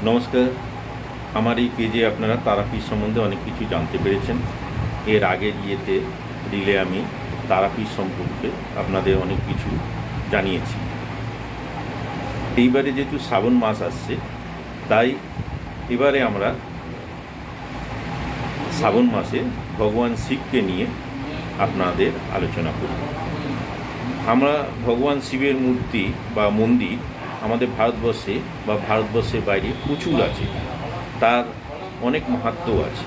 নমস্কার। আমার এই পেজে আপনারা তারাপীঠ সম্বন্ধে অনেক কিছু জানতে পেরেছেন। এর আগের রিলে আমি তারাপীঠ সম্পর্কে আপনাদের অনেক কিছু জানিয়েছি। এইবারে যেহেতু শ্রাবণ মাস আসছে, তাই এবারে আমরা শ্রাবণ মাসে ভগবান শিবকে নিয়ে আপনাদের আলোচনা করব। আমরা ভগবান শিবের মূর্তি বা মন্দির আমাদের ভারতবর্ষে বা ভারতবর্ষের বাইরে প্রচুর আছে, তার অনেক মাহাত্ম্য আছে।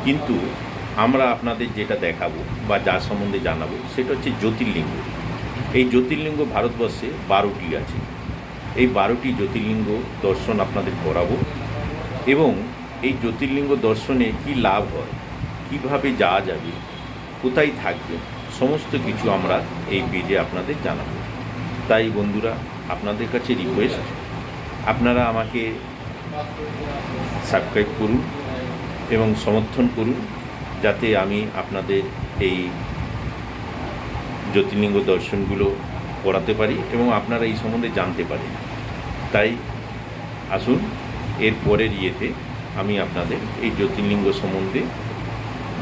কিন্তু আমরা আপনাদের যেটা দেখাবো বা যার সম্বন্ধে জানাবো সেটা হচ্ছে জ্যোতির্লিঙ্গ। এই জ্যোতির্লিঙ্গ ভারতবর্ষে 12টি আছে। এই 12টি জ্যোতির্লিঙ্গ দর্শন আপনাদের করাবো এবং এই জ্যোতির্লিঙ্গ দর্শনে কি লাভ হয়, কিভাবে যাওয়া যাবে, কোথায় থাকবে, সমস্ত কিছু আমরা এই পেজে আপনাদের জানাবো। তাই বন্ধুরা, আপনাদের কাছে রিকোয়েস্ট, আপনারা আমাকে সাবস্ক্রাইব করুন এবং সমর্থন করুন, যাতে আমি আপনাদের এই জ্যোতির্লিঙ্গ দর্শনগুলো করাতে পারি এবং আপনারা এই সম্বন্ধে জানতে পারেন। তাই আসুন, এর পরের আমি আপনাদের এই জ্যোতির্লিঙ্গ সম্বন্ধে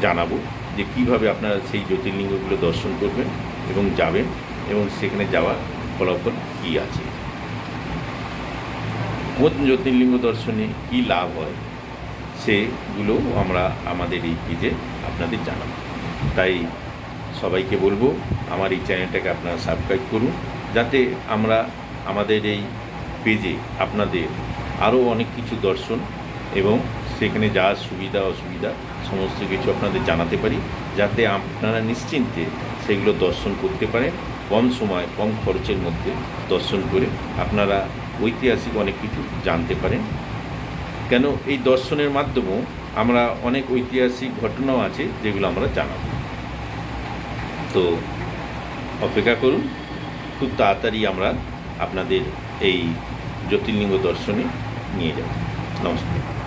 জানাবো যে কীভাবে আপনারা সেই জ্যোতির্লিঙ্গগুলো দর্শন করবেন এবং যাবেন এবং সেখানে যাওয়ার ফলাফল কী আছে, কোন জ্যোতির্লিঙ্গ দর্শনে কী লাভ হয়, সেগুলো আমরা আমাদের এই পেজে আপনাদের জানাবো। তাই সবাইকে বলবো, আমার এই চ্যানেলটাকে আপনারা সাবস্ক্রাইব করুন, যাতে আমরা আমাদের এই পেজে আপনাদের আরও অনেক কিছু দর্শন এবং সেখানে যাওয়ার সুবিধা অসুবিধা সমস্ত কিছু আপনাদের জানাতে পারি, যাতে আপনারা নিশ্চিন্তে সেগুলো দর্শন করতে পারেন, কম সময় কম খরচের মধ্যে দর্শন করে আপনারা ঐতিহাসিক অনেক কিছু জানতে পারেন। কেন, এই দর্শনের মাধ্যমেও আমরা অনেক ঐতিহাসিক ঘটনাও আছে যেগুলো আমরা জানাব। তো অপেক্ষা করুন, খুব তাড়াতাড়ি আমরা আপনাদের এই জ্যোতির্লিঙ্গ দর্শনে নিয়ে যাব। নমস্কার।